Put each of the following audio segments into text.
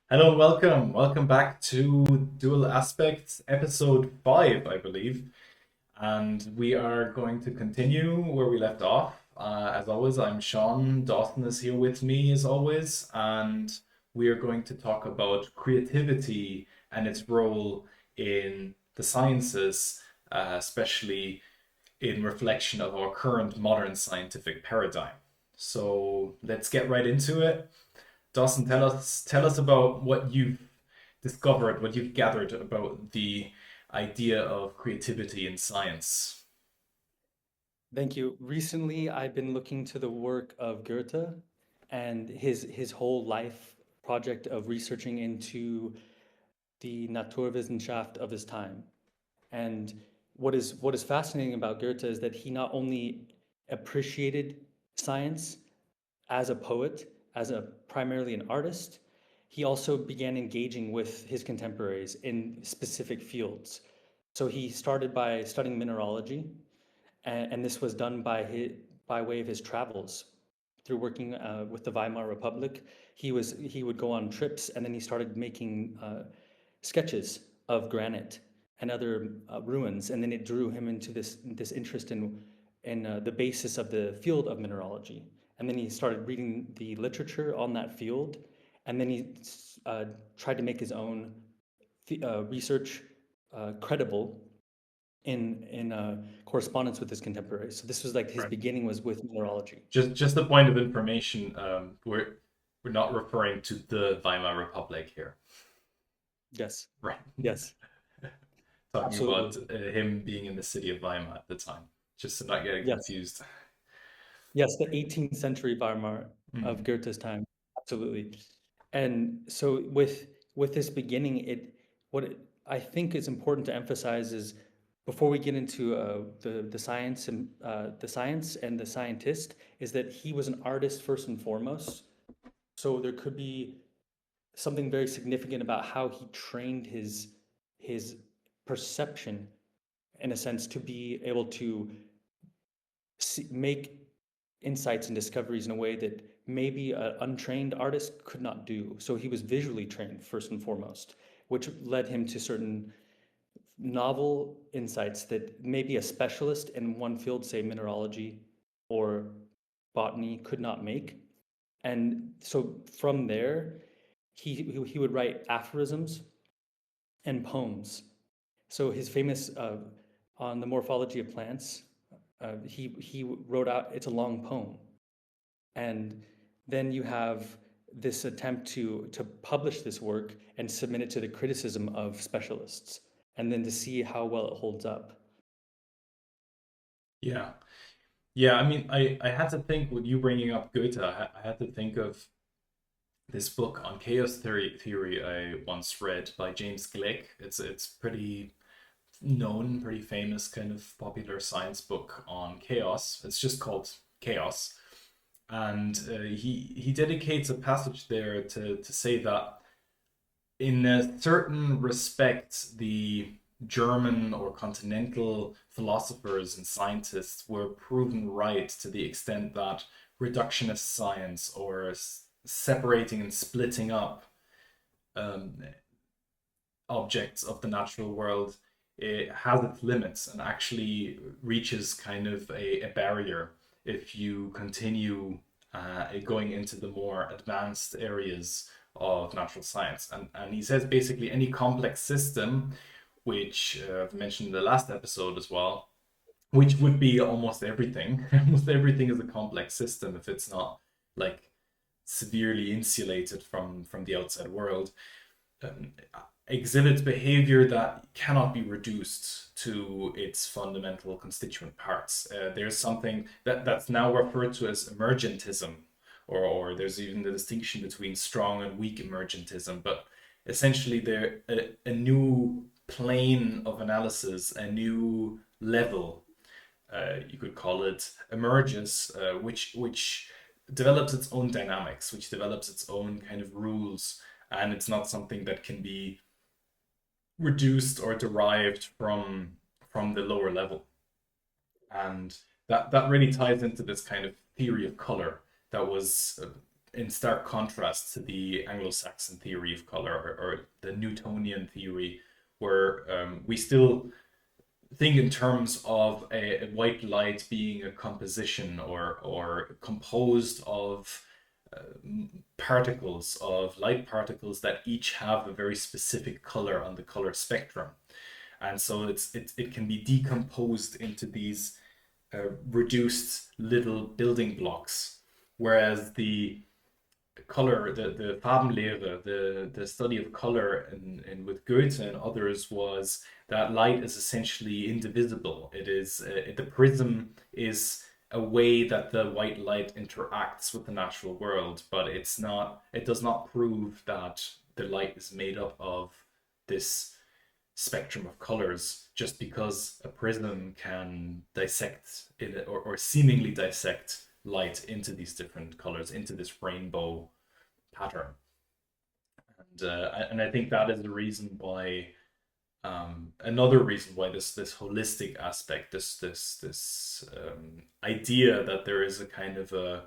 Hello, welcome. Welcome back to Dual Aspects, episode 5, I believe. And we are going to continue where we left off. As always, I'm Sean. Dawson is here with me, as always. And we are going to talk about creativity and its role in the sciences, especially in reflection of our current modern scientific paradigm. So let's get right into it. Dawson, tell us about what you've discovered, what you've gathered about the idea of creativity in science. Thank you. Recently, I've been looking to the work of Goethe and his whole life project of researching into the Naturwissenschaft of his time. And what is fascinating about Goethe is that he not only appreciated science as a poet, as a primarily an artist, he also began engaging with his contemporaries in specific fields. So he started by studying mineralogy, and this was done by way of his travels through working with the Weimar Republic. He would go on trips, and then he started making sketches of granite and other ruins, and then it drew him into this interest in the basis of the field of mineralogy. And then he started reading the literature on that field, and then he uh, tried to make his own research credible in correspondence with his contemporaries. So this was like his Right. beginning was with mineralogy. Just a point of information. We're not referring to the Weimar Republic here. Yes, Right. yes, Talking about absolutely. him being in the city of Weimar at the time, just to not get Yes, confused. yes, the 18th century Weimar of Mm. Goethe's time, absolutely. And so with this beginning, I think is important to emphasize is before we get into the science and the scientist, is that he was an artist first and foremost. So there could be something very significant about how he trained his perception in a sense to be able to make insights and discoveries in a way that maybe an untrained artist could not do. So he was visually trained first and foremost, which led him to certain novel insights that maybe a specialist in one field, say mineralogy or botany, could not make. And so from there, he would write aphorisms and poems. So his famous on the morphology of plants, he wrote out. It's a long poem, and then you have this attempt to publish this work and submit it to the criticism of specialists, and then to see how well it holds up. Yeah. Yeah, I mean, I had to think with you bringing up Goethe, I had to think of this book on chaos theory I once read by James Gleick. It's pretty known, pretty famous kind of popular science book on chaos. It's just called Chaos, and he dedicates a passage there to say that in a certain respect, the German or continental philosophers and scientists were proven right to the extent that reductionist science or separating and splitting up um, objects of the natural world, it has its limits and actually reaches kind of a barrier if you continue going into the more advanced areas of natural science. And he says basically any complex system, which I've mentioned in the last episode as well, which would be almost everything. Almost everything is a complex system if it's not like severely insulated from the outside world, um, exhibits behavior that cannot be reduced to its fundamental constituent parts. There's something that's now referred to as emergentism, or there's even the distinction between strong and weak emergentism. But essentially, there a new plane of analysis, a new level, you could call it, emerges, which develops its own dynamics, which develops its own kind of rules, and it's not something that can be reduced or derived from the lower level. And that really ties into this kind of theory of color that was in stark contrast to the Anglo-Saxon theory of color, or the Newtonian theory, where we still think in terms of a white light being a composition or composed of particles, of light particles that each have a very specific color on the color spectrum. And so it can be decomposed into these reduced little building blocks, whereas the color, the Farbenlehre, the study of color with Goethe and others, was that light is essentially indivisible. It is the prism is a way that the white light interacts with the natural world, but it's not. It does not prove that the light is made up of this spectrum of colors just because a prism can dissect it, or seemingly dissect light into these different colors, into this rainbow pattern. And I think that is the reason why, another reason why this holistic aspect, this idea that there is a kind of a,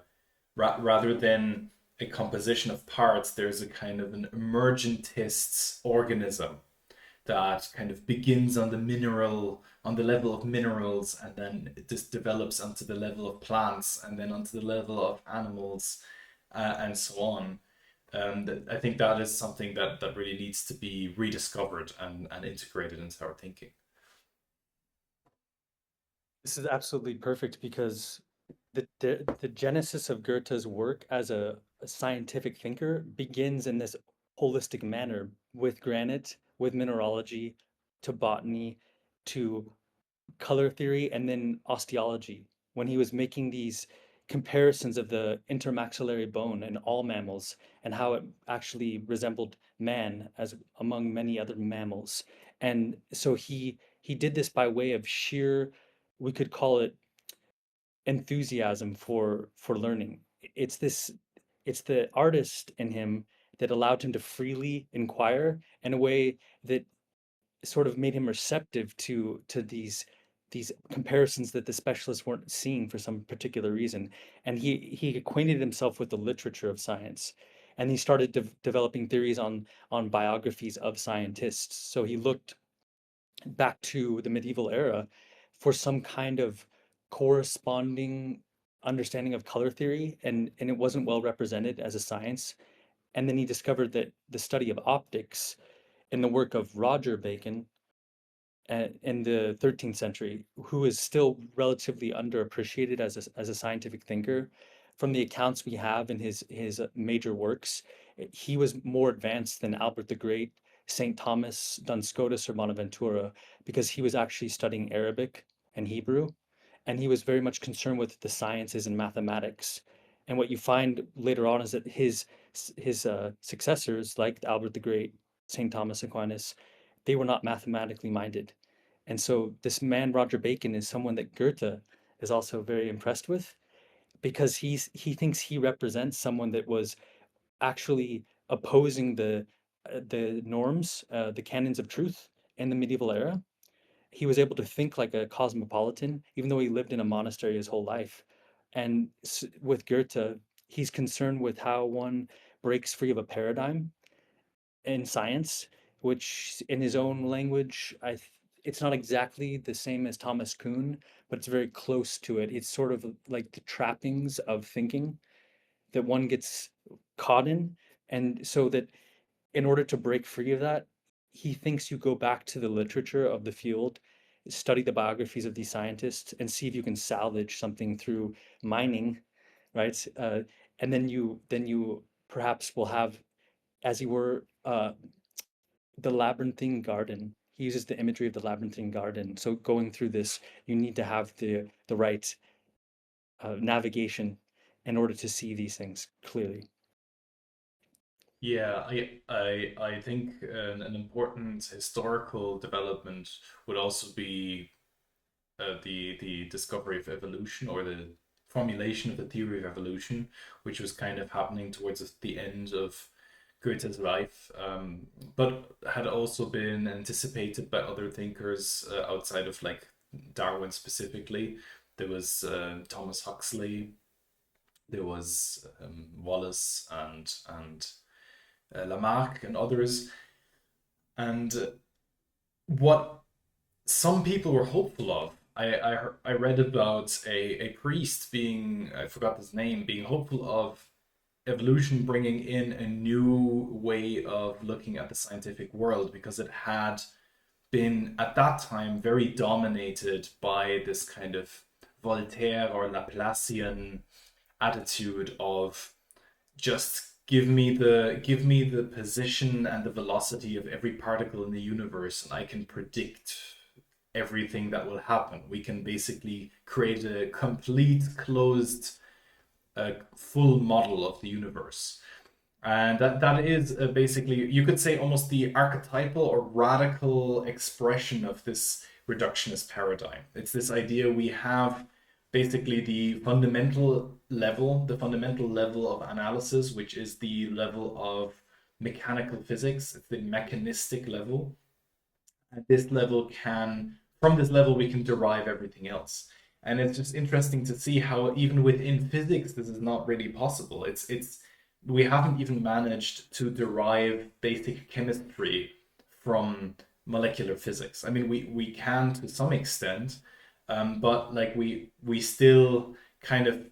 rather than a composition of parts, there's a kind of an emergentist organism that kind of begins on the mineral, on the level of minerals, and then it just develops onto the level of plants, and then onto the level of animals, and so on. I think that is something that really needs to be rediscovered and integrated into our thinking. This is absolutely perfect because the genesis of Goethe's work as a scientific thinker begins in this holistic manner with granite, with mineralogy, to botany, to color theory, and then osteology. When he was making these comparisons of the intermaxillary bone in all mammals and how it actually resembled man as among many other mammals. And so he did this by way of sheer, we could call it enthusiasm for learning. It's this, it's the artist in him that allowed him to freely inquire in a way that sort of made him receptive to these comparisons that the specialists weren't seeing for some particular reason. And he acquainted himself with the literature of science, and he started developing theories on biographies of scientists. So he looked back to the medieval era for some kind of corresponding understanding of color theory, and it wasn't well represented as a science. And then he discovered that the study of optics in the work of Roger Bacon in the 13th century, who is still relatively underappreciated as a scientific thinker. From the accounts we have in his major works, he was more advanced than Albert the Great, St. Thomas, Duns Scotus, or Bonaventura, because he was actually studying Arabic and Hebrew, and he was very much concerned with the sciences and mathematics. And what you find later on is that his successors, like Albert the Great, St. Thomas Aquinas, they were not mathematically minded. And so this man, Roger Bacon, is someone that Goethe is also very impressed with because he thinks he represents someone that was actually opposing the norms, the canons of truth in the medieval era. He was able to think like a cosmopolitan, even though he lived in a monastery his whole life. And with Goethe, he's concerned with how one breaks free of a paradigm in science, which in his own language, it's not exactly the same as Thomas Kuhn, but it's very close to it. It's sort of like the trappings of thinking that one gets caught in. And so that in order to break free of that, he thinks you go back to the literature of the field, study the biographies of these scientists, and see if you can salvage something through mining, right? And then you perhaps will have, as you were, the labyrinthine garden. He uses the imagery of the labyrinthine garden. So going through this, you need to have the right navigation in order to see these things clearly. Yeah, I think an important historical development would also be the discovery of evolution, or the formulation of the theory of evolution, which was kind of happening towards the end of Goethe's life, but had also been anticipated by other thinkers outside of like Darwin specifically. There was Thomas Huxley, There was Wallace and Lamarck and others. And what some people were hopeful of. I read about a priest being, I forgot his name, being hopeful of evolution bringing in a new way of looking at the scientific world because it had been at that time very dominated by this kind of Voltaire or Laplacian attitude of just give me the position and the velocity of every particle in the universe and I can predict everything that will happen. We can basically create a complete closed full model of the universe. And that is basically, you could say, almost the archetypal or radical expression of this reductionist paradigm. It's this idea we have basically the fundamental level of analysis, which is the level of mechanical physics. It's the mechanistic level. At this level from this level, we can derive everything else. And it's just interesting to see how even within physics, this is not really possible. We haven't even managed to derive basic chemistry from molecular physics. I mean, we can to some extent, but like we still kind of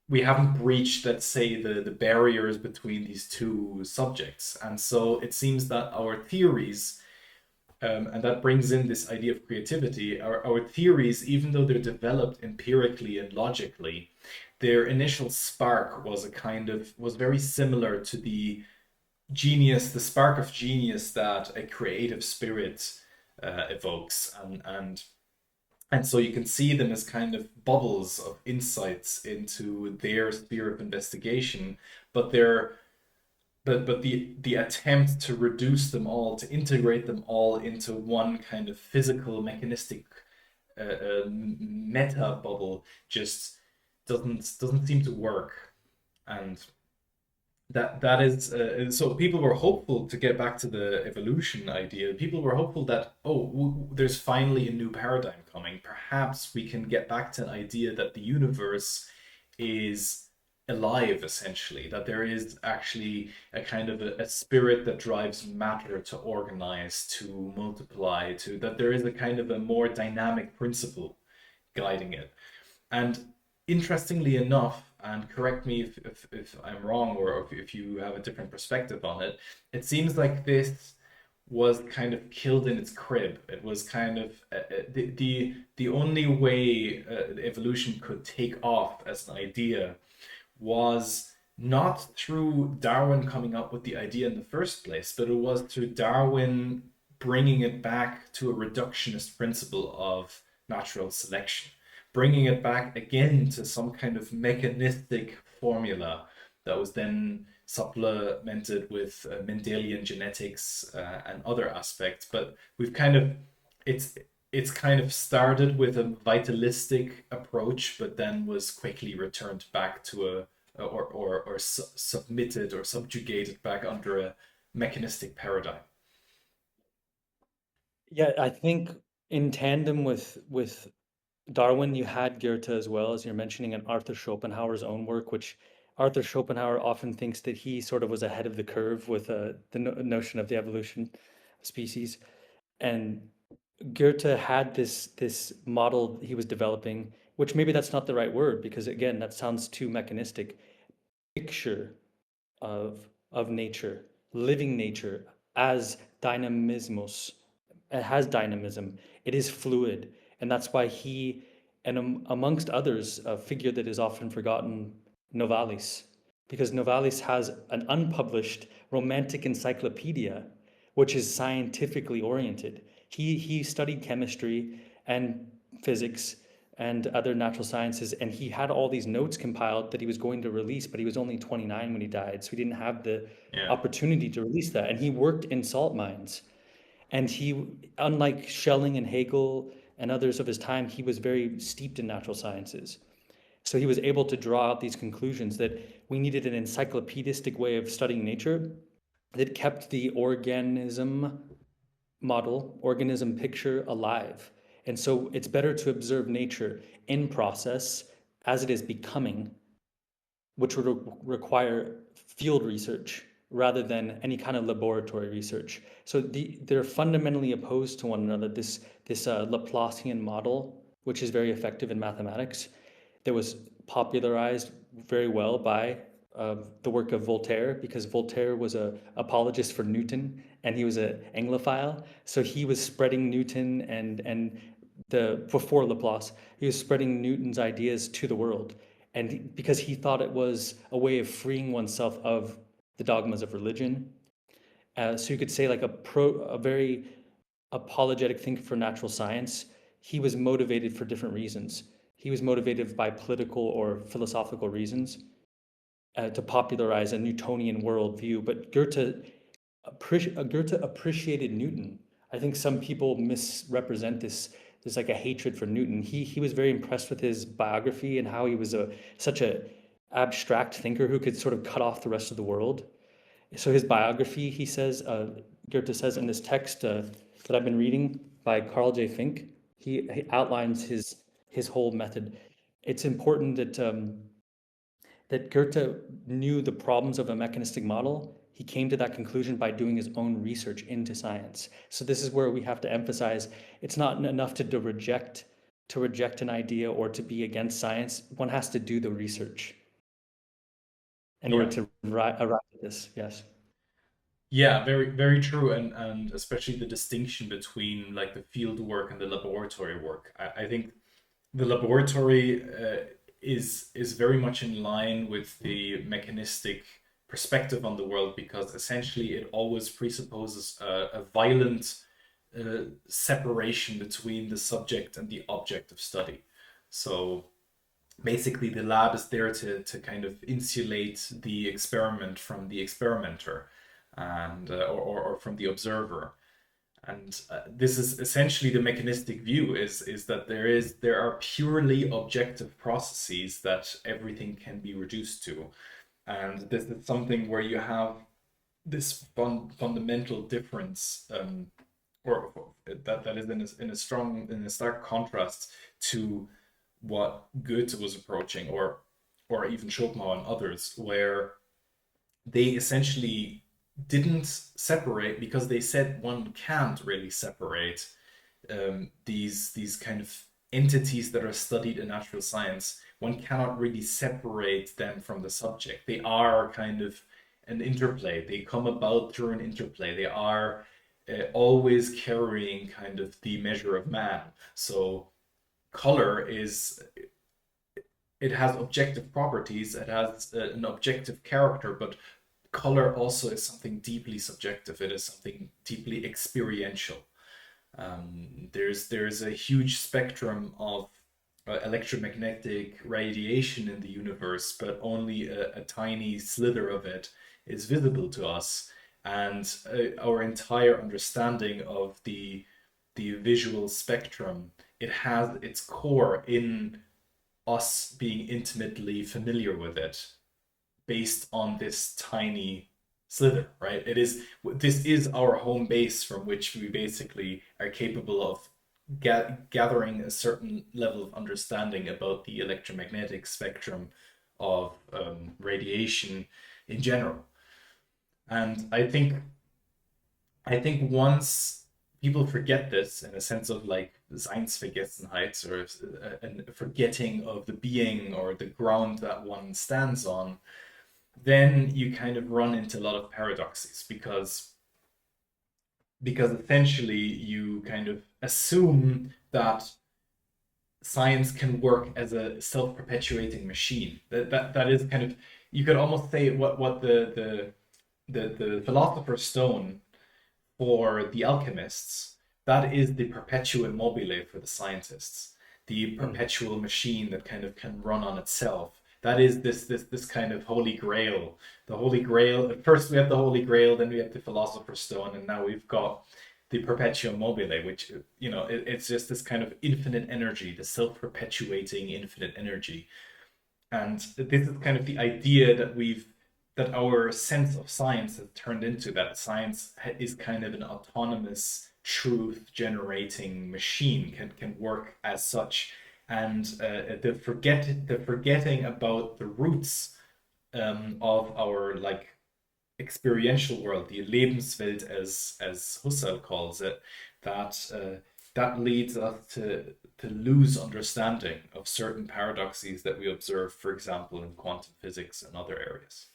we haven't breached, let's say, the barriers between these two subjects. And so it seems that our theories, and that brings in this idea of creativity. Our theories, even though they're developed empirically and logically, their initial spark was very similar to the spark of genius that a creative spirit evokes, and so you can see them as kind of bubbles of insights into their sphere of investigation, but they're but the attempt to reduce them all, to integrate them all into one kind of physical mechanistic meta bubble just doesn't seem to work. And that is so people were hopeful, to get back to the evolution idea. People were hopeful that, oh, there's finally a new paradigm coming. Perhaps we can get back to an idea that the universe is alive, essentially, that there is actually a kind of a spirit that drives matter to organize, to multiply, to that there is a kind of a more dynamic principle guiding it. And interestingly enough, and correct me if I'm wrong, or if you have a different perspective on it, it seems like this was kind of killed in its crib. It was kind of the only way evolution could take off as an idea was not through Darwin coming up with the idea in the first place, but it was through Darwin bringing it back to a reductionist principle of natural selection, bringing it back again to some kind of mechanistic formula that was then supplemented with Mendelian genetics and other aspects. But we've kind of it's it's kind of started with a vitalistic approach, but then was quickly returned back to submitted or subjugated back under a mechanistic paradigm. Yeah, I think in tandem with Darwin, you had Goethe as well, as you're mentioning, and Arthur Schopenhauer's own work, which Arthur Schopenhauer often thinks that he sort of was ahead of the curve with the no notion of the evolution of species. And Goethe had this model he was developing, which maybe that's not the right word because again, that sounds too mechanistic. Picture of nature, living nature as dynamismus. It has dynamism. It is fluid, and that's why he, and amongst others, a figure that is often forgotten, Novalis, because Novalis has an unpublished romantic encyclopedia, which is scientifically oriented. He studied chemistry and physics and other natural sciences, and he had all these notes compiled that he was going to release, but he was only 29 when he died, so he didn't have the Yeah. opportunity to release that. And he worked in salt mines, and he, unlike Schelling and Hegel and others of his time, he was very steeped in natural sciences. So he was able to draw out these conclusions that we needed an encyclopedistic way of studying nature that kept the organism picture alive. And so it's better to observe nature in process as it is becoming which would require field research rather than any kind of laboratory research. So they're fundamentally opposed to one another. This Laplacian model, which is very effective in mathematics, that was popularized very well by the work of Voltaire, because Voltaire was a apologist for Newton and he was an Anglophile. So he was spreading Newton and the before Laplace, he was spreading Newton's ideas to the world, and because he thought it was a way of freeing oneself of the dogmas of religion. So you could say like a very apologetic thinker for natural science. He was motivated for different reasons. He was motivated by political or philosophical reasons to popularize a Newtonian worldview. But Goethe appreciated Newton. I think some people misrepresent this. There's like a hatred for Newton. He was very impressed with his biography and how he was such a abstract thinker who could sort of cut off the rest of the world. So his biography, he says, Goethe says in this text that I've been reading by Carl J. Fink, he outlines his whole method. It's important that Goethe knew the problems of a mechanistic model. He came to that conclusion by doing his own research into science. So this is where we have to emphasize it's not enough to reject an idea or to be against science. One has to do the research in order Yeah. to arrive at this. Yes. Yeah, very very true, and especially the distinction between like the field work and the laboratory work. I think the laboratory is very much in line with the mechanistic perspective on the world, because essentially it always presupposes a violent separation between the subject and the object of study. So basically, the lab is there to kind of insulate the experiment from the experimenter, and or from the observer. And this is essentially the mechanistic view, is that there are purely objective processes that everything can be reduced to. And this is something where you have this fundamental difference, or that is in a strong, in a stark contrast to what Goethe was approaching, or even Schopenhauer and others, where they essentially didn't separate, because they said one can't really separate these kind of entities that are studied in natural science. One cannot really separate them from the subject. They are kind of an interplay. They come about through an interplay. They are always carrying kind of the measure of man. So color is, it has objective properties, it has an objective character, but color also is something deeply subjective. It is something deeply experiential. There's a huge spectrum of electromagnetic radiation in the universe, but only a tiny slither of it is visible to us. And our entire understanding of the visual spectrum, it has its core in us being intimately familiar with it, based on this tiny slither, right? This is our home base from which we basically are capable of gathering a certain level of understanding about the electromagnetic spectrum of radiation in general. And I think once people forget this, in a sense of like Seinsvergessenheit, or a forgetting of the being or the ground that one stands on, then you kind of run into a lot of paradoxes, because essentially you kind of assume that science can work as a self-perpetuating machine. That is kind of, you could almost say what the philosopher's stone for the alchemists, that is the perpetuum mobile for the scientists, the Mm. perpetual machine that kind of can run on itself. That is this kind of holy grail. The holy grail. At first we have the holy grail, then we have the philosopher's stone, and now we've got the perpetuum mobile, which, it's just this kind of infinite energy, the self-perpetuating infinite energy. And this is kind of the idea that our sense of science has turned into, that science is kind of an autonomous truth generating machine, can work as such. And the forgetting about the roots of our like experiential world, the Lebenswelt, as Husserl calls it, that that leads us to lose understanding of certain paradoxes that we observe, for example, in quantum physics and other areas.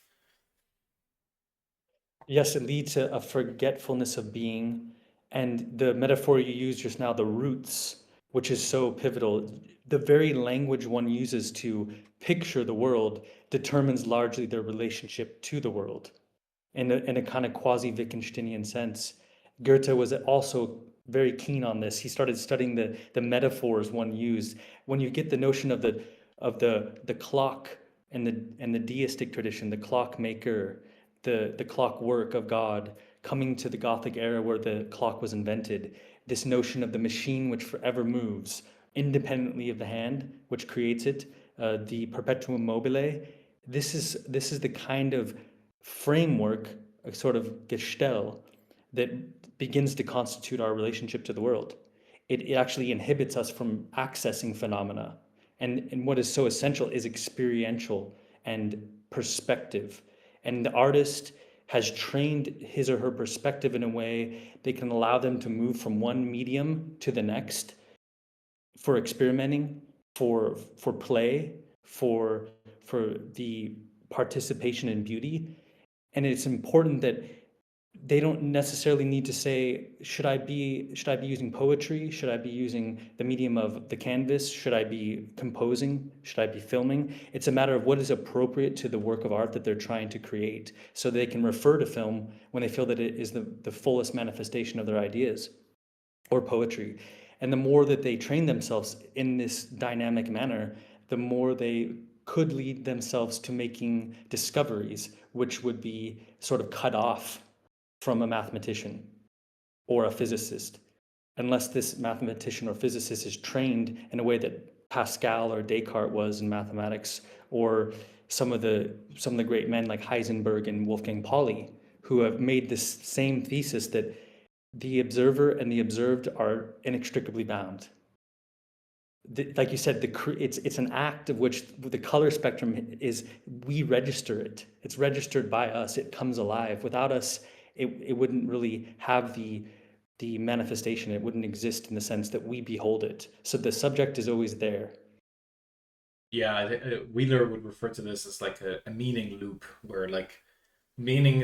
Yes, it leads to a forgetfulness of being. And the metaphor you used just now, the roots, which is so pivotal, the very language one uses to picture the world determines largely their relationship to the world in a kind of quasi-Wittgensteinian sense. Goethe was also very keen on this. He started studying the metaphors one used. When you get the notion of the clock and the deistic tradition, the clockmaker, the clockwork of God coming to the Gothic era where the clock was invented, this notion of the machine which forever moves independently of the hand which creates it, the perpetuum mobile. This is the kind of framework, a sort of gestell that begins to constitute our relationship to the world. It actually inhibits us from accessing phenomena. And what is so essential is experiential and perspective. And the artist has trained his or her perspective in a way that can allow them to move from one medium to the next for experimenting, for play, for the participation in beauty. And it's important that they don't necessarily need to say, should I be using poetry? Should I be using the medium of the canvas? Should I be composing? Should I be filming? It's a matter of what is appropriate to the work of art that they're trying to create, so they can refer to film when they feel that it is the fullest manifestation of their ideas, or poetry. And the more that they train themselves in this dynamic manner, the more they could lead themselves to making discoveries which would be sort of cut off from a mathematician or a physicist, unless this mathematician or physicist is trained in a way that Pascal or Descartes was in mathematics, or some of the great men like Heisenberg and Wolfgang Pauli, who have made this same thesis that the observer and the observed are inextricably bound. Like you said, it's an act of which the color spectrum is, we register it. It's registered by us. It comes alive. Without us, it wouldn't really have the manifestation. It wouldn't exist in the sense that we behold it. So the subject is always there. Yeah, Wheeler would refer to this as like a meaning loop, where like meaning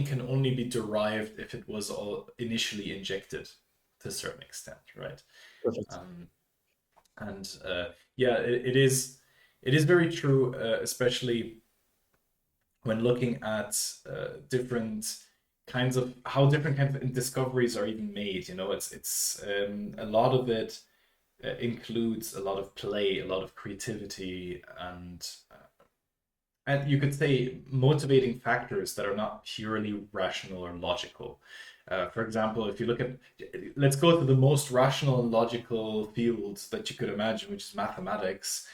can only be derived if it was all initially injected to a certain extent, right? Perfect. Um, and yeah, it is very true, especially when looking at different kinds of how different kinds of discoveries are even made. You know, it's a lot of it includes a lot of play, a lot of creativity, and you could say motivating factors that are not purely rational or logical. For example, if you look at, let's go to the most rational and logical fields that you could imagine, which is mathematics.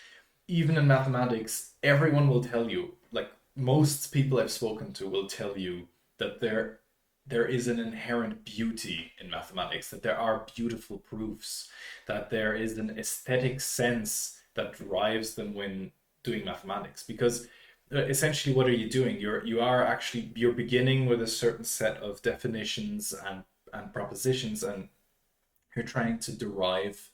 Even in mathematics, everyone will tell you, like most people I've spoken to will tell you that there is an inherent beauty in mathematics, that there are beautiful proofs, that there is an aesthetic sense that drives them when doing mathematics. Because essentially, what are you doing? You're beginning with a certain set of definitions and propositions, and you're trying to derive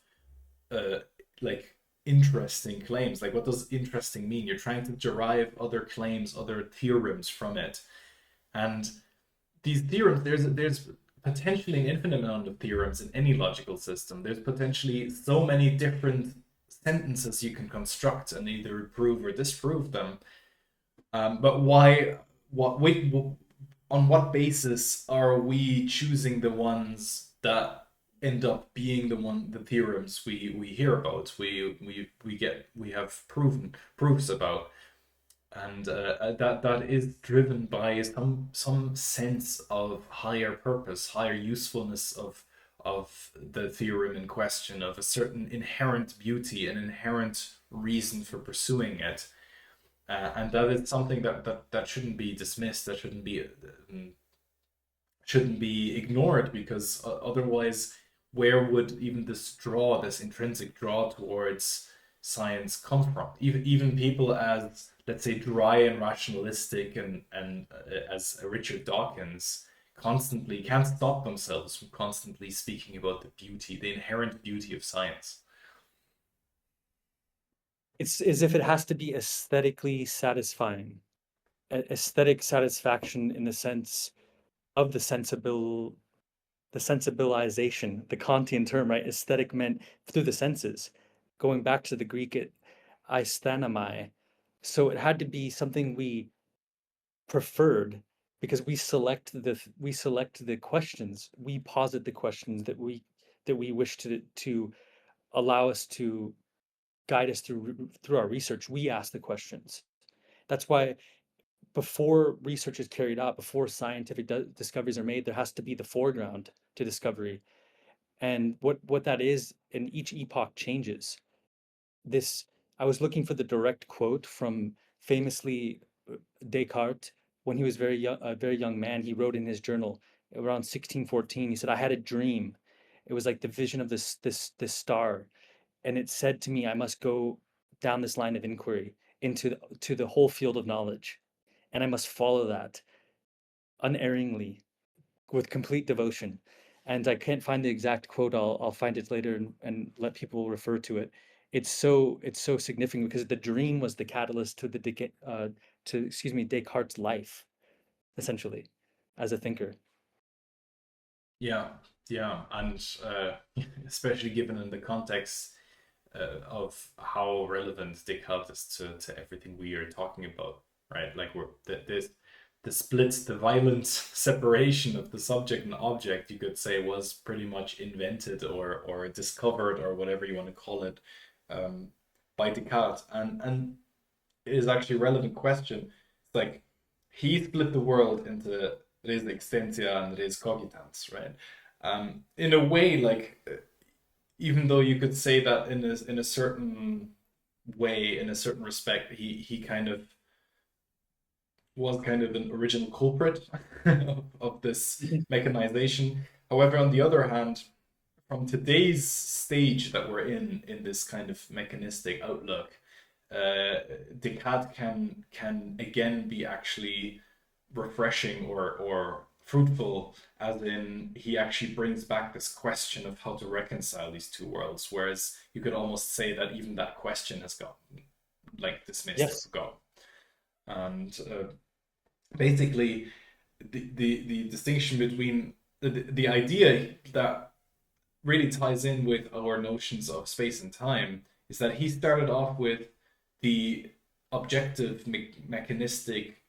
uh, like interesting claims. Like, what does interesting mean? You're trying to derive other claims, other theorems from it. And these theorems, there's potentially an infinite amount of theorems in any logical system. There's potentially so many different sentences you can construct and either prove or disprove them. But why? What? Wait, on what basis are we choosing the ones that end up being the theorems we hear about, we have proofs about, and that is driven by some sense of higher purpose, higher usefulness of the theorem in question, of a certain inherent beauty, an inherent reason for pursuing it. And that is something that shouldn't be dismissed, that shouldn't be ignored, because otherwise, where would even this intrinsic draw towards science come from? Even people as let's say, dry and rationalistic, and as Richard Dawkins, constantly can't stop themselves from constantly speaking about the beauty, the inherent beauty of science. It's as if it has to be aesthetically satisfying, aesthetic satisfaction in the sense of the sensibilization, the Kantian term, right? Aesthetic meant through the senses. Going back to the Greek, aisthanomai. So it had to be something we preferred because we select the questions, we posit the questions that we wish to allow us to guide us through our research. We ask the questions. That's why before research is carried out, before scientific discoveries are made, there has to be the foreground to discovery. And what that is, and each epoch changes. This I was looking for the direct quote from famously Descartes when he was a very young man. He wrote in his journal around 1614. He said, "I had a dream. It was like the vision of this star, and it said to me, I must go down this line of inquiry to the whole field of knowledge, and I must follow that unerringly with complete devotion." And I can't find the exact quote. I'll find it later and let people refer to it. It's so significant because the dream was the catalyst to Descartes' life, essentially, as a thinker. Yeah, yeah, and especially given in the context of how relevant Descartes is to everything we are talking about, right? Like there's the split, the violent separation of the subject and object, you could say, was pretty much invented or discovered or whatever you want to call it, um, by Descartes, and it is actually a relevant question. It's like he split the world into res existentia and res cogitans, right? In a way, like even though you could say that in a certain way, in a certain respect, he kind of was kind of an original culprit of this mechanization. However, on the other hand, from today's stage that we're in this kind of mechanistic outlook, Descartes can again be actually refreshing or fruitful, as in he actually brings back this question of how to reconcile these two worlds. Whereas you could almost say that even that question has gotten like dismissed or Yes. forgotten. And basically, the distinction between the idea that really ties in with our notions of space and time is that he started off with the objective mechanistic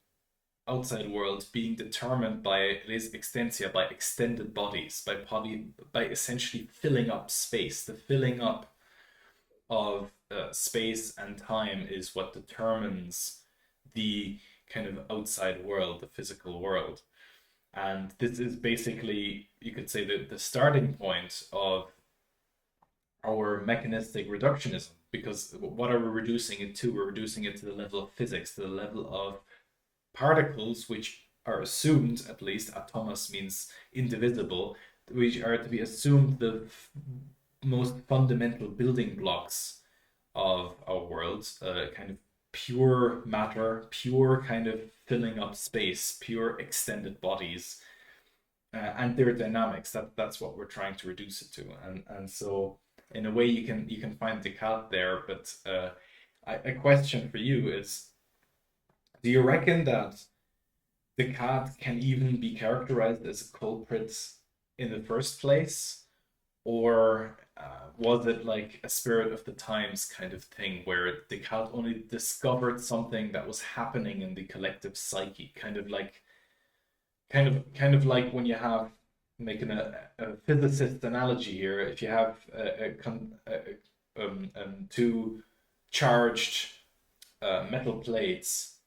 outside world being determined by res extensia, by extended bodies, by essentially filling up space. The filling up of space and time is what determines the kind of outside world, the physical world. And this is basically, you could say, the starting point of our mechanistic reductionism. Because what are we reducing it to? We're reducing it to the level of physics, to the level of particles, which are assumed, at least, atomos means indivisible, which are to be assumed the most fundamental building blocks of our world, kind of pure matter, pure kind of filling up space, pure extended bodies, and their dynamics. That's what we're trying to reduce it to, and so in a way you can find Descartes there, but a question for you is: do you reckon that Descartes can even be characterized as a culprit in the first place? Or was it like a spirit of the times kind of thing where Descartes only discovered something that was happening in the collective psyche, kind of like when you have, making a physicist analogy here, if you have two charged metal plates,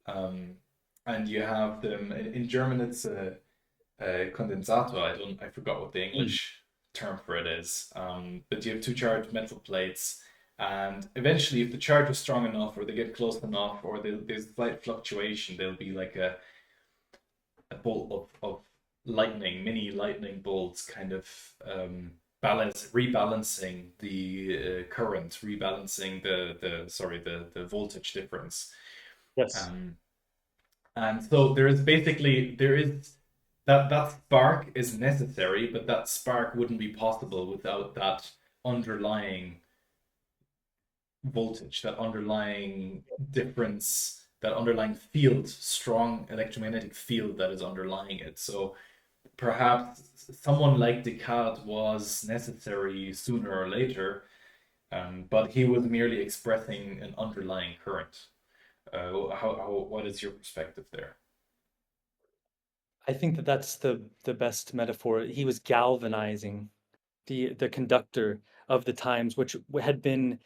um, and you have them in German, it's a condensator. I forgot what the Mm. English term for it is. But you have two charged metal plates, and eventually, if the charge is strong enough, or they get close enough, or there's slight fluctuation, there'll be like a bolt of lightning, mini lightning bolts, kind of rebalancing the current, rebalancing the voltage difference. Yes. Um, and so there is that spark is necessary, but that spark wouldn't be possible without that underlying voltage, that underlying difference, that underlying field, strong electromagnetic field that is underlying it. So perhaps someone like Descartes was necessary sooner or later, but he was merely expressing an underlying current. What is your perspective there? I think that that's the best metaphor. He was galvanizing the conductor of the times, which had been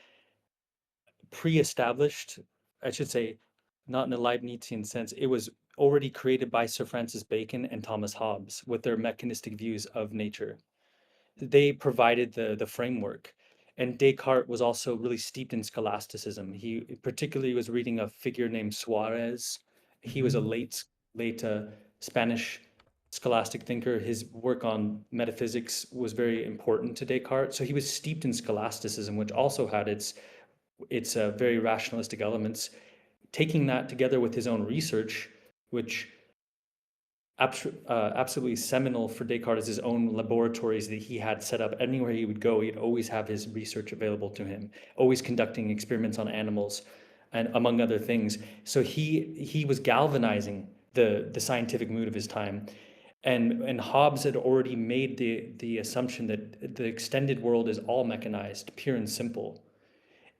pre-established, I should say, not in a Leibnizian sense. It was already created by Sir Francis Bacon and Thomas Hobbes with their mechanistic views of nature. They provided the framework. And Descartes was also really steeped in scholasticism. He particularly was reading a figure named Suarez. He was a Mhm. late Spanish scholastic thinker. His work on metaphysics was very important to Descartes. So he was steeped in scholasticism, which also had its very rationalistic elements. Taking that together with his own research, which absolutely seminal for Descartes is his own laboratories that he had set up. Anywhere he would go, he'd always have his research available to him, always conducting experiments on animals, and among other things. So he was galvanizing the scientific mood of his time. And Hobbes had already made the assumption that the extended world is all mechanized, pure and simple.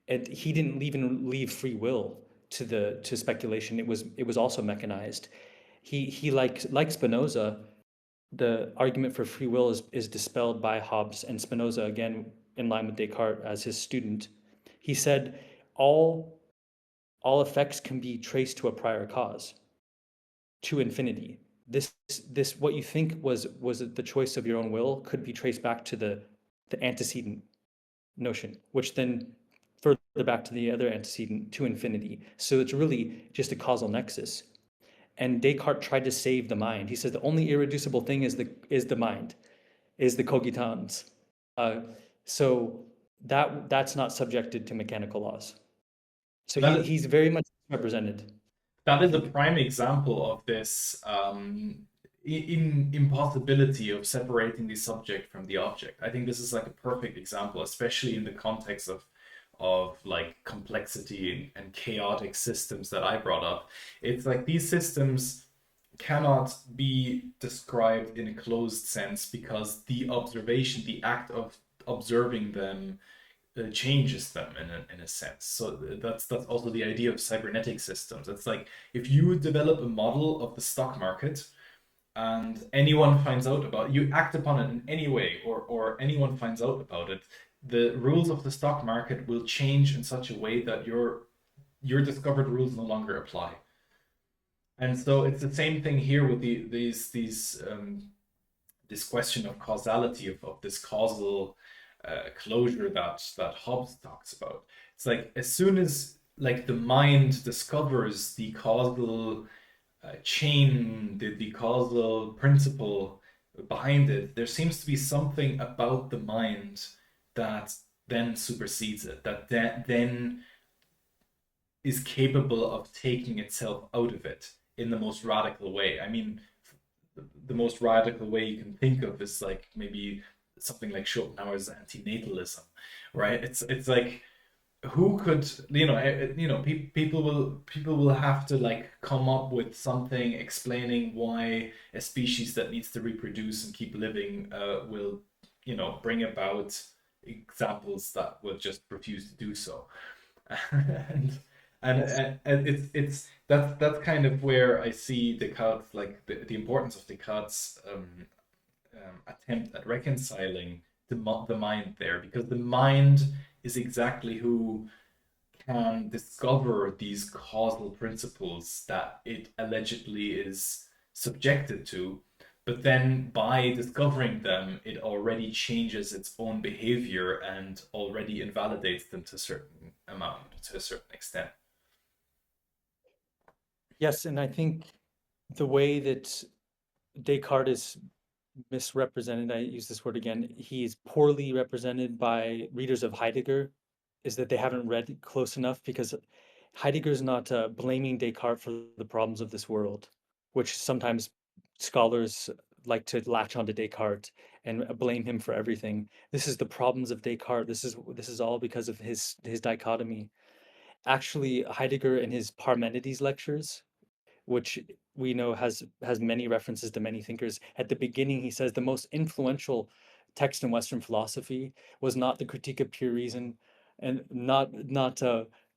And he didn't even leave free will to speculation. It was also mechanized. He like Spinoza, the argument for free will is dispelled by Hobbes and Spinoza, again in line with Descartes as his student. He said all all effects can be traced to a prior cause, to infinity. This what you think was the choice of your own will could be traced back to the antecedent notion, which then further back to the other antecedent to infinity. So it's really just a causal nexus. And Descartes tried to save the mind. He says the only irreducible thing is the mind, is the cogitans. Uh, so that's not subjected to mechanical laws. So That he's very much represented. that is a prime example of this impossibility of separating the subject from the object. I think this is like a perfect example, especially in the context of like complexity and chaotic systems that I brought up. It's like these systems cannot be described in a closed sense because the observation, the act of observing them changes them in a sense. So that's also the idea of cybernetic systems. It's like if you would develop a model of the stock market and anyone finds out about it, you act upon it in any way, or anyone finds out about it, the rules of the stock market will change in such a way that your discovered rules no longer apply. And so it's the same thing here with these this question of causality of this causal closure that Hobbes talks about. It's like as soon as like the mind discovers the causal chain, the causal principle behind it, there seems to be something about the mind that then supersedes it, that then is capable of taking itself out of it in the most radical way. I mean, the most radical way you can think of is like maybe something like Schopenhauer's antinatalism, right? It's like who could people will have to like come up with something explaining why a species that needs to reproduce and keep living will bring about examples that will just refuse to do so. and Yes. and it's that's kind of where I see Descartes, like the importance of Descartes' attempt at reconciling the mind there, because the mind is exactly who can discover these causal principles that it allegedly is subjected to, but then by discovering them, it already changes its own behavior and already invalidates them to a certain amount, to a certain extent. Yes, and I think the way that Descartes is misrepresented, I use this word again, he's poorly represented by readers of Heidegger, is that they haven't read close enough because Heidegger's not blaming Descartes for the problems of this world, which sometimes scholars like to latch onto Descartes and blame him for everything. This is the problems of Descartes. This is all because of his dichotomy. Actually, Heidegger in his Parmenides lectures, which we know has many references to many thinkers. At the beginning, he says the most influential text in Western philosophy was not the Critique of Pure Reason, and not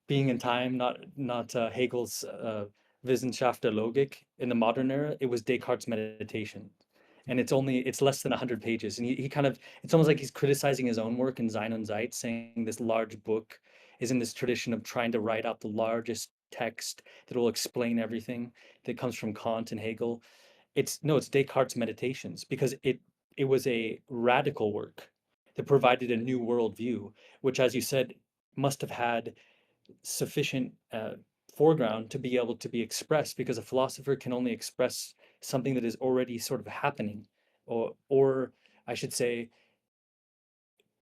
Being in Time, not Hegel's Wissenschaft der Logik in the modern era. It was Descartes' Meditation, and it's less than 100 pages. And he kind of it's almost like he's criticizing his own work in Sein und Zeit, saying this large book is in this tradition of trying to write out the largest text that will explain everything that comes from Kant and Hegel. It's Descartes' Meditations, because it was a radical work that provided a new worldview, which, as you said, must have had sufficient foreground to be able to be expressed, because a philosopher can only express something that is already sort of happening, or I should say,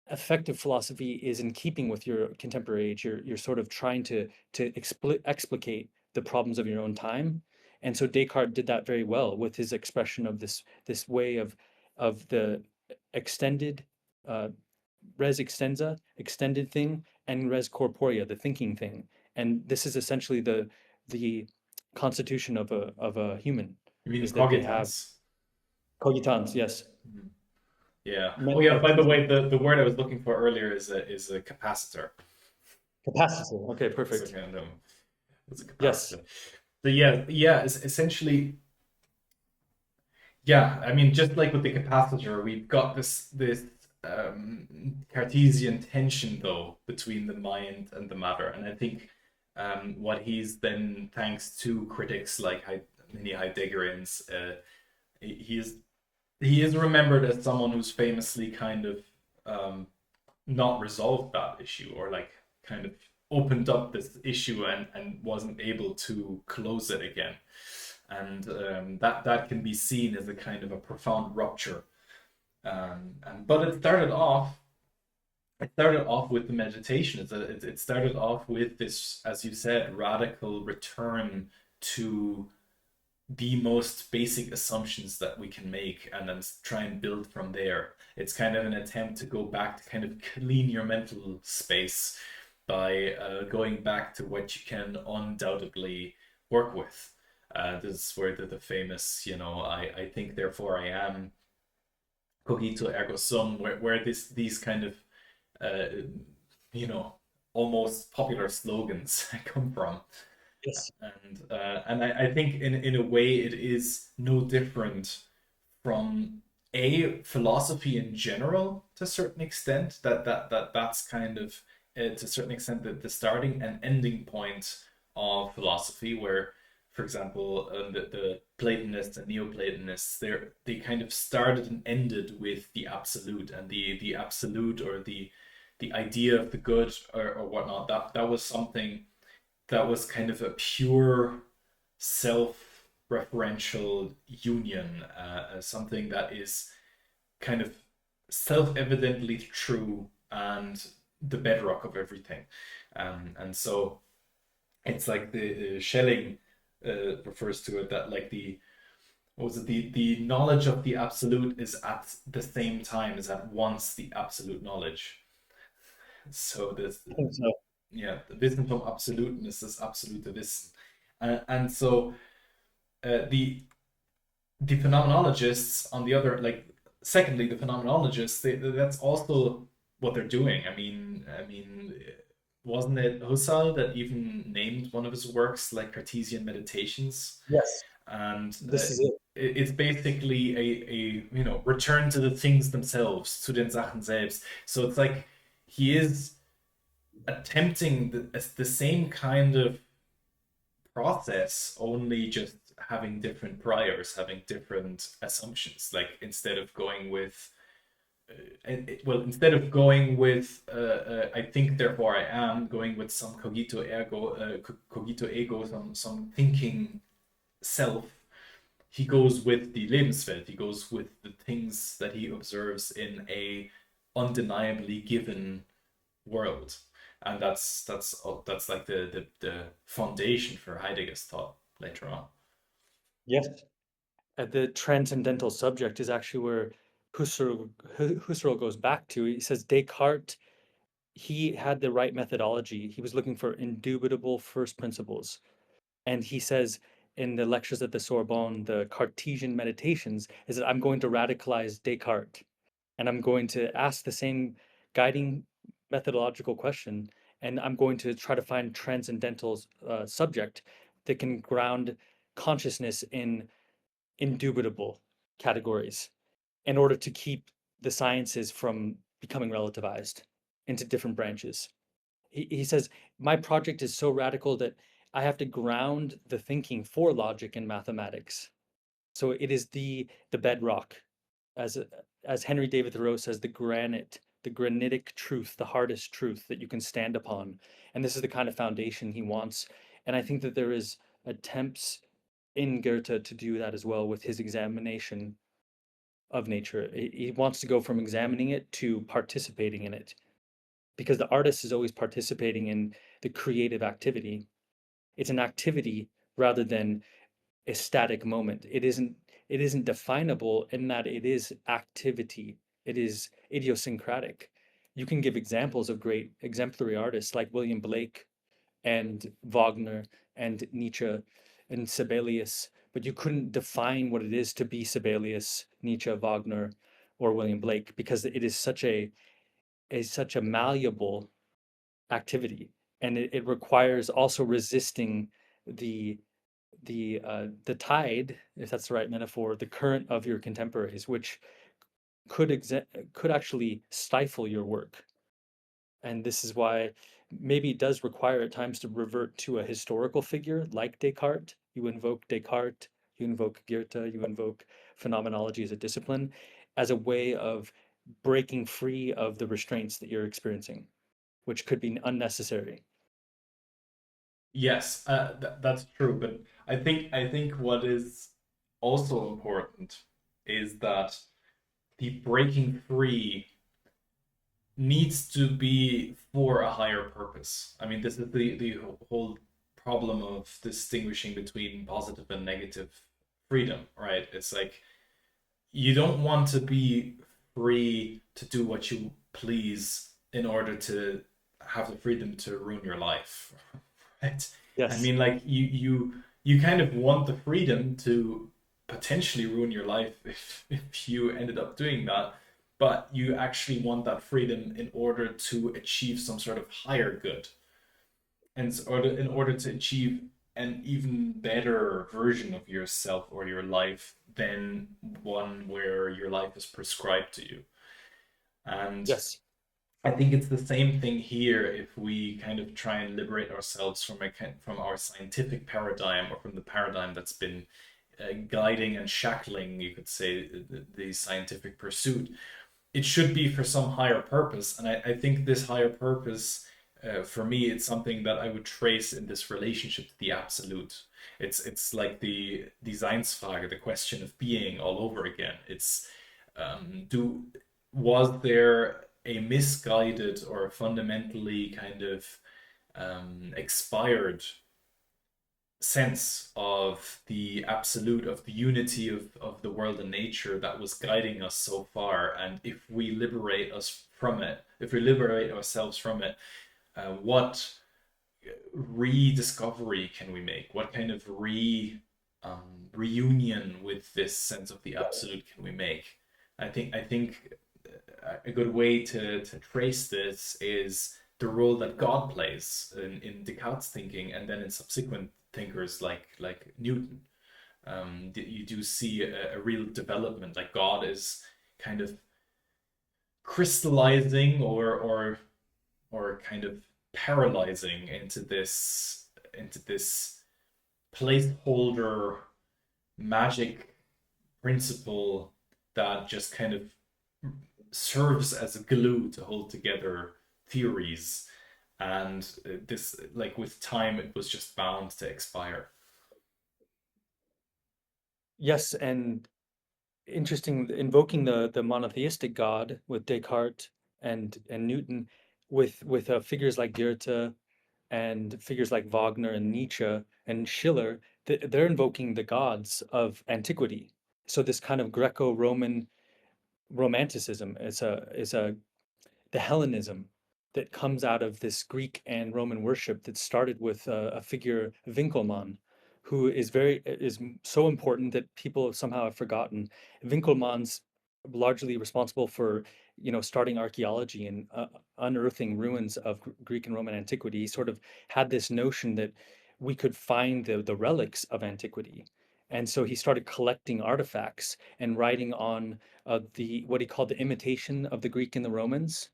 effective philosophy is in keeping with your contemporary age. You're sort of trying to explicate the problems of your own time, and so Descartes did that very well with his expression of this way of the extended uh, res extensa, extended thing, and res corporea, the thinking thing. And this is essentially the constitution of a human, You mean is that they have cogitans? cogitans. Yes, Mhm. Yeah. Oh mental yeah, by the activity. way, the word I was looking for earlier is a capacitor. Capacity. Okay, It's a perfect. kind of it's a Yes. capacitor. But yeah, it's essentially yeah, I mean, just like with the capacitor, we've got this Cartesian tension though between the mind and the matter, and I think what he's then, thanks to critics like many Heideggerians, he is he is remembered as someone who's famously kind of um, not resolved that issue, or like kind of opened up this issue and wasn't able to close it again, and that can be seen as a kind of a profound rupture. And but it started off with the meditation. It started off with this, as you said, radical return to the most basic assumptions that we can make, and then try and build from there. It's kind of an attempt to go back to kind of clean your mental space by going back to what you can undoubtedly work with. This is where the famous, I think, therefore I am, cogito ergo sum, where these kind of, uh, you know, almost popular slogans come from. Yes. And I think in a way it is no different from a philosophy in general to a certain extent. That's kind of to a certain extent the starting and ending point of philosophy, where, for example, the Platonists and Neoplatonists, they kind of started and ended with the absolute, and the absolute, or the idea of the good, or whatnot. That was something that was kind of a pure self-referential union, something that is kind of self-evidently true and the bedrock of everything. And so it's like the Schelling refers to it, that like the what was it, the knowledge of the absolute is at the same time, is at once the absolute knowledge. So this, I think so. yeah, Wissen vom Absoluten ist das absolute Wissen. And so the phenomenologists, on the other, like, secondly, the phenomenologists, that's also what they're doing. I mean, wasn't it Husserl that even named one of his works like Cartesian Meditations? Yes. And This is it. it's basically a return to the things themselves, zu den Sachen selbst. So it's like he is attempting the same kind of process, only just having different priors, having different assumptions. Like, instead of going with, instead of going with, I think, therefore I am, going with some cogito ego, some thinking self, he goes with the Lebenswelt. He goes with the things that he observes in a undeniably given world. and that's like the foundation for Heidegger's thought later on. Yes. The transcendental subject is actually where Husserl goes back to. He says Descartes, he had the right methodology. He was looking for indubitable first principles. And he says in the lectures at the Sorbonne, the Cartesian meditations, is that I'm going to radicalize Descartes and I'm going to ask the same guiding methodological question, and I'm going to try to find transcendental subject that can ground consciousness in indubitable categories in order to keep the sciences from becoming relativized into different branches. He says, my project is so radical that I have to ground the thinking for logic and mathematics. So it is the bedrock, as as Henry David Thoreau says, the granite, the granitic truth, the hardest truth that you can stand upon. And this is the kind of foundation he wants. And I think that there is attempts in Goethe to do that as well with his examination of nature. He wants to go from examining it to participating in it because the artist is always participating in the creative activity. It's an activity rather than a static moment. It isn't definable in that it is activity. It is idiosyncratic. You can give examples of great exemplary artists like William Blake and Wagner and Nietzsche and Sibelius, but you couldn't define what it is to be Sibelius, Nietzsche, Wagner, or William Blake because it is such a malleable activity, and it requires also resisting the the tide, if that's the right metaphor, the current of your contemporaries, which could actually stifle your work. And this is why maybe it does require at times to revert to a historical figure like Descartes. You invoke Descartes, you invoke Goethe, you invoke phenomenology as a discipline, as a way of breaking free of the restraints that you're experiencing, which could be unnecessary. Yes, that's true. But I think what is also important is that the breaking free needs to be for a higher purpose. I mean, this is the whole problem of distinguishing between positive and negative freedom, right? It's like you don't want to be free to do what you please in order to have the freedom to ruin your life, right? I Yes. mean, like you kind of want the freedom to potentially ruin your life if you ended up doing that, but you actually want that freedom in order to achieve some sort of higher good, and in order to achieve an even better version of yourself or your life than one where your life is prescribed to you. And Yes. I think it's the same thing here if we kind of try and liberate ourselves from our scientific paradigm or from the paradigm that's been guiding and shackling, you could say, the scientific pursuit. It should be for some higher purpose, and I think this higher purpose, for me, it's something that I would trace in this relationship to the absolute. It's like the Seinsfrage, the question of being all over again. It's do was there a misguided or fundamentally kind of expired sense of the absolute, of the unity of the world and nature that was guiding us so far? And if we liberate us from it, if we liberate ourselves from it, what rediscovery can we make? What kind of reunion with this sense of the absolute can we make? I think a good way to trace this is the role that God plays in Descartes' thinking, and then in subsequent thinkers like Newton. You do see a real development. Like God is kind of crystallizing or kind of paralyzing into this placeholder magic principle that just kind of serves as a glue to hold together theories. And this, like with time, it was just bound to expire. Yes, and interesting invoking the monotheistic God with Descartes and Newton. with figures like Goethe and figures like Wagner and Nietzsche and Schiller, they're invoking the gods of antiquity. So this kind of Greco-Roman romanticism is a the Hellenism that comes out of this Greek and Roman worship that started with a figure Winckelmann, who is so important that people somehow have forgotten. Winckelmann's largely responsible for starting archaeology and unearthing ruins of Greek and Roman antiquity. He sort of had this notion that we could find the relics of antiquity. And so he started collecting artifacts and writing on the what he called the imitation of the Greek and the Romans,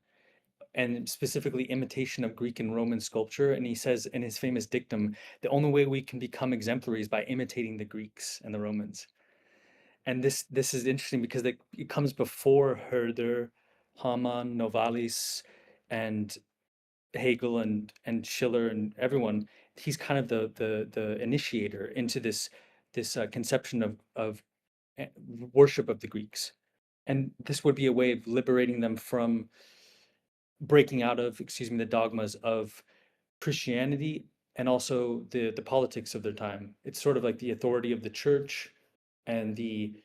and specifically imitation of Greek and Roman sculpture. And he says in his famous dictum, the only way we can become exemplary is by imitating the Greeks and the Romans. And this is interesting because it comes before Herder, Hamann, Novalis, and Hegel and Schiller and everyone. He's kind of the initiator into this conception of worship of the Greeks. And this would be a way of liberating them from breaking out of, excuse me, the dogmas of Christianity and also the politics of their time. It's sort of like the authority of the church and the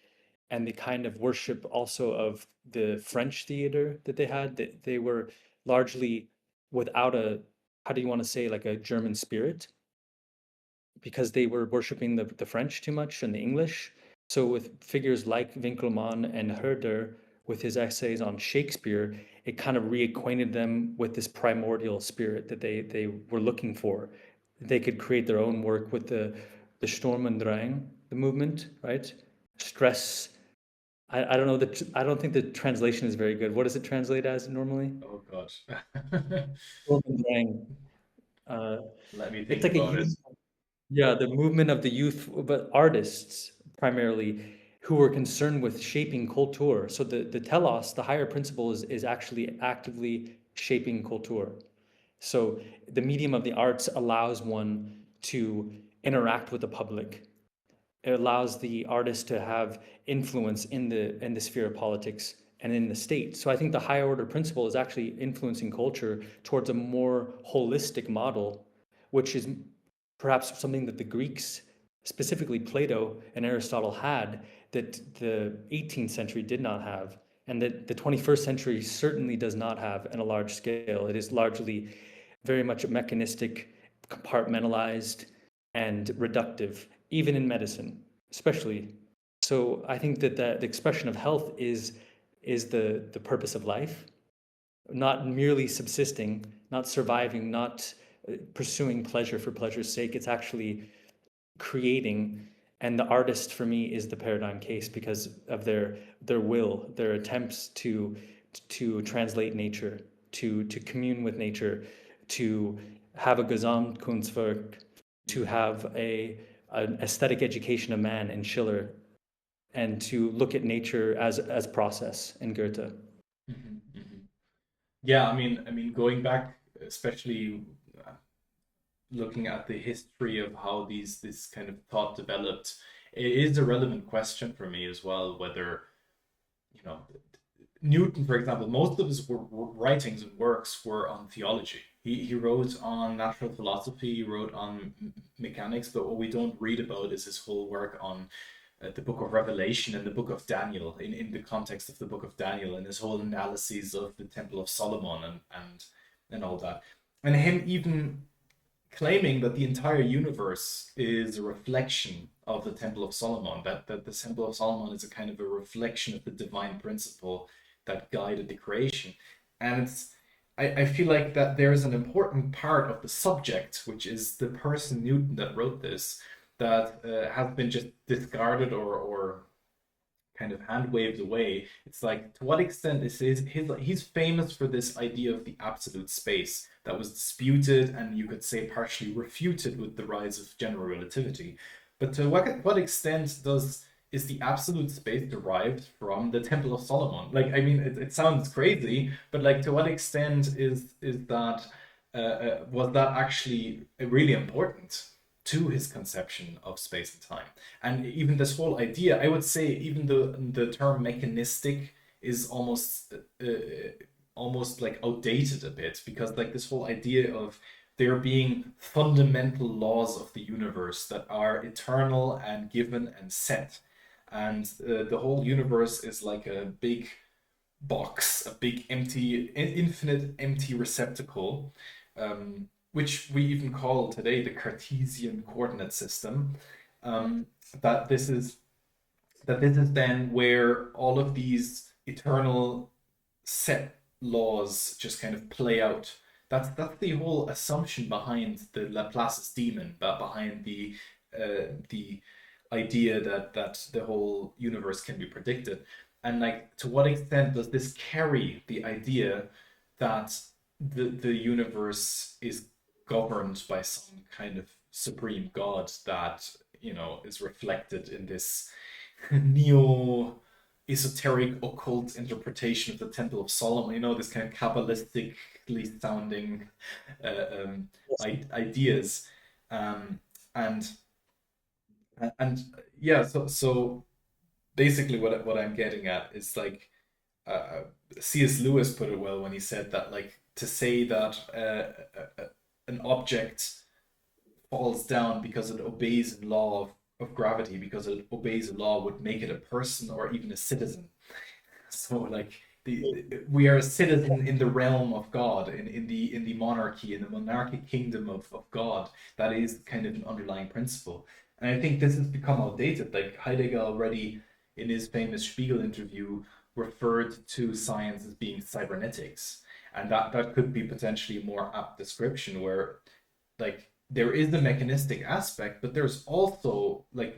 kind of worship also of the French theater that they had. That they were largely without a, how do you want to say, like a German spirit, because they were worshiping the French too much and the English. So with figures like Winckelmann and Herder, with his essays on Shakespeare, it kind of reacquainted them with this primordial spirit that they were looking for. They could create their own work with the Sturm und Drang, the movement, right? Stress. I don't know that I don't think the translation is very good. What does it translate as normally? Oh gosh. Sturm und Drang. Uh, Let me it's think like a about it. youth. Yeah, the movement of the youth, but artists primarily, who were concerned with shaping culture. So the telos, the higher principle, is actually actively shaping culture. So the medium of the arts allows one to interact with the public. It allows the artist to have influence in the sphere of politics and in the state. So I think the higher order principle is actually influencing culture towards a more holistic model, which is perhaps something that the Greeks, specifically Plato and Aristotle, had that the 18th century did not have, and that the 21st century certainly does not have on a large scale. It is largely very much mechanistic, compartmentalized, and reductive, even in medicine, especially. So I think that the expression of health is the purpose of life, not merely subsisting, not surviving, not pursuing pleasure for pleasure's sake. It's actually creating. And the artist for me is the paradigm case because of their will, their attempts to translate nature, to commune with nature, to have a Gesamtkunstwerk, to have an aesthetic education of man in Schiller, and to look at nature as process in Goethe. Mhm, mhm. Yeah, I mean, going back, especially looking at the history of how these this kind of thought developed, it is a relevant question for me as well, whether, you know, Newton, for example, most of his writings and works were on theology. He wrote on natural philosophy, he wrote on mechanics, but what we don't read about is his whole work on the book of Revelation and the book of Daniel, in the context of the book of Daniel, and his whole analyses of the Temple of Solomon and all that. And him even claiming that the entire universe is a reflection of the Temple of Solomon, that the Temple of Solomon is a kind of a reflection of the divine principle that guided the creation. And I feel like that there is an important part of the subject, which is the person Newton that wrote this, that has been just discarded or kind of hand waved away. It's like, to what extent is he's famous for this idea of the absolute space that was disputed and you could say partially refuted with the rise of general relativity. But to what extent does is the absolute space derived from the Temple of Solomon? Like, I mean, it sounds crazy, but like, to what extent is that was that actually really important to his conception of space and time? And even this whole idea, I would say, even the term mechanistic is almost almost like outdated a bit, because like this whole idea of there being fundamental laws of the universe that are eternal and given and set, and the whole universe is like a big box, a big empty, infinite empty receptacle, which we even call today the Cartesian coordinate system. Um, that this is that this is then where all of these eternal set laws just kind of play out. That's the whole assumption behind the Laplace's demon, but behind the idea that the whole universe can be predicted. And like, to what extent does this carry the idea that the universe is governed by some kind of supreme god that, is reflected in this neo esoteric occult interpretation of the Temple of Solomon, this kind of Kabbalistically sounding uh, um, Yes. ideas. Um, and and yeah, so basically what I'm getting at is like, uh, C.S. Lewis put it well when he said that, like, to say that an object falls down because it obeys a law of gravity, because it obeys a law, would make it a person or even a citizen. So like, we are a citizen in the realm of God, in the monarchy, in the monarchic kingdom of God. That is kind of an underlying principle. And I think this has become outdated. Like, Heidegger already, in his famous Spiegel interview, referred to science as being cybernetics. And that could be potentially a more apt description, where like there is the mechanistic aspect, but there's also our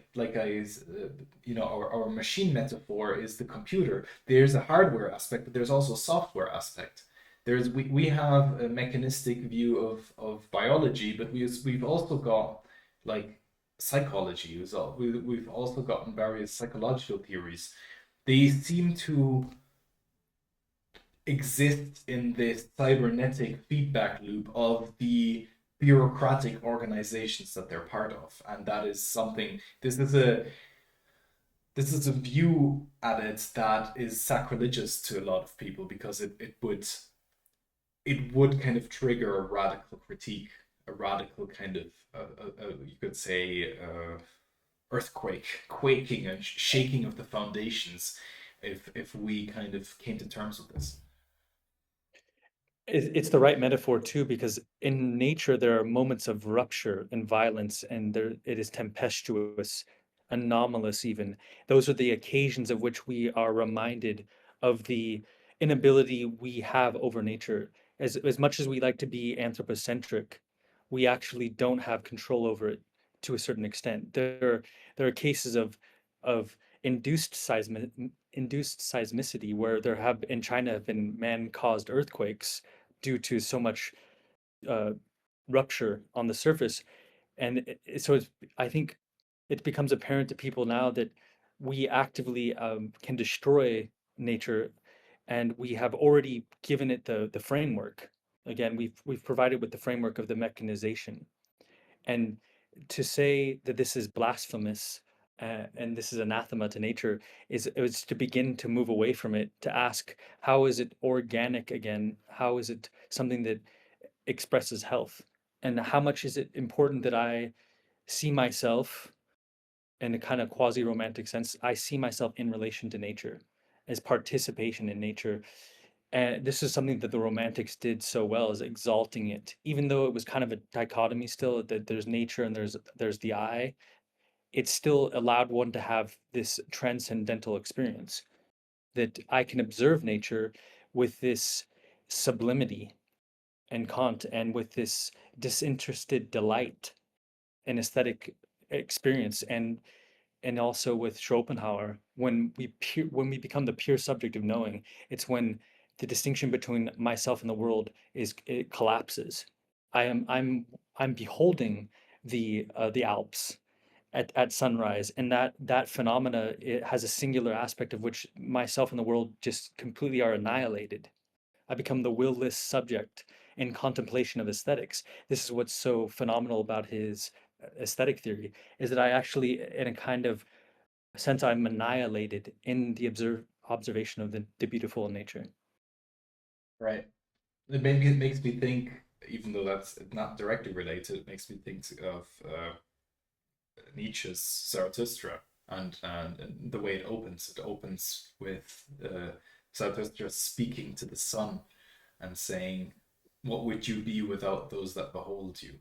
machine metaphor is the computer. There's a hardware aspect, but there's also a software aspect. We have a mechanistic view of biology, but we've also got like psychology. We've also gotten various psychological theories. They seem to exist in this cybernetic feedback loop of the bureaucratic organizations that they're part of. And that is something, this is a view at it that is sacrilegious to a lot of people, because it would kind of trigger a radical critique, a radical kind of you could say earthquake, quaking and shaking of the foundations, if we kind of came to terms with this. It's the right metaphor too, because in nature there are moments of rupture and violence, and there it is tempestuous, anomalous even. Those are the occasions of which we are reminded of the inability we have over nature. As much as we like to be anthropocentric, we actually don't have control over it to a certain extent. There are cases of induced seismicity where there have in China have been man-caused earthquakes due to so much uh, rupture on the surface. And I think it becomes apparent to people now that we actively can destroy nature, and we have already given it the framework. Again, we've provided with the framework of the mechanization. And to say that this is blasphemous and this is anathema to nature is to begin to move away from it, to ask, how is it organic again? How is it something that expresses health? And how much is it important that I see myself in a kind of quasi-romantic sense? I see myself in relation to nature as participation in nature. And this is something that the Romantics did so well, is exalting it, even though it was kind of a dichotomy still, that there's nature and there's the I. It still allowed one to have this transcendental experience, that I can observe nature with this sublimity and Kant, and with this disinterested delight and aesthetic experience, and also with Schopenhauer, when we become the pure subject of knowing, it's when the distinction between myself and the world it collapses. I'm beholding the Alps at sunrise, and that phenomena, it has a singular aspect of which myself and the world just completely are annihilated. I become the will-less subject in contemplation of aesthetics. This is what's so phenomenal about his aesthetic theory, is that I actually, in a kind of sense, I'm annihilated in the observation of the beautiful in nature. Right. It makes me think, even though that's not directly related, it makes me think of Nietzsche's Zarathustra and the way it opens. It opens with Zarathustra speaking to the sun and saying, "What would you be without those that behold you?"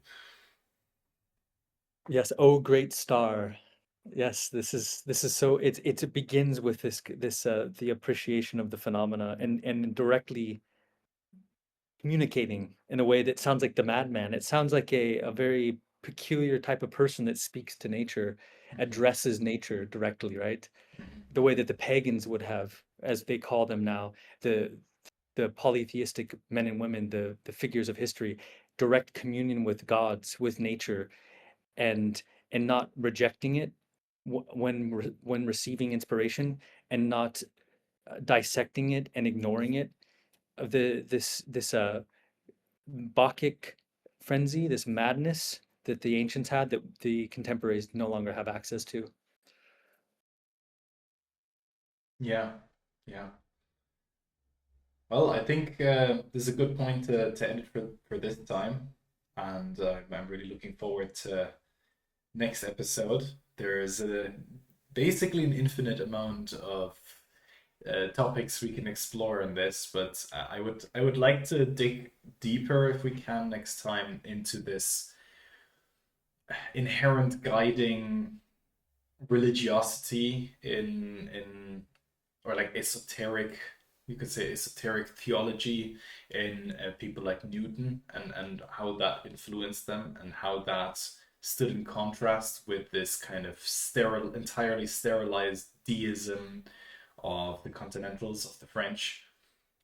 Yes, oh great star. Yes, this is so it begins with this the appreciation of the phenomena and directly communicating in a way that sounds like the madman. It sounds like a very peculiar type of person that speaks to nature, Mhm, addresses nature directly, right? mhm. The way that the pagans would have, as they call them now, the the polytheistic men and women, the figures of history, direct communion with gods, with nature, and not rejecting it when receiving inspiration, and not dissecting it and ignoring it. This Bacchic frenzy, this madness that the ancients had that the contemporaries no longer have access to. Yeah, yeah. Well, I think this is a good point to end it for this time, and I'm really looking forward to next episode. There's basically an infinite amount of topics we can explore in this, but I would like to dig deeper if we can next time into this inherent guiding religiosity in or like esoteric, you could say esoteric theology in people like Newton, and how that influenced them and how that stood in contrast with this kind of entirely sterilized deism of the Continentals, of the French,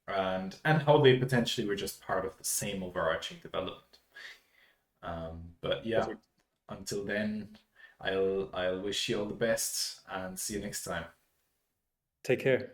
and how they potentially were just part of the same overarching development. But yeah, Perfect. until then, I'll wish you all the best and see you next time. Take care.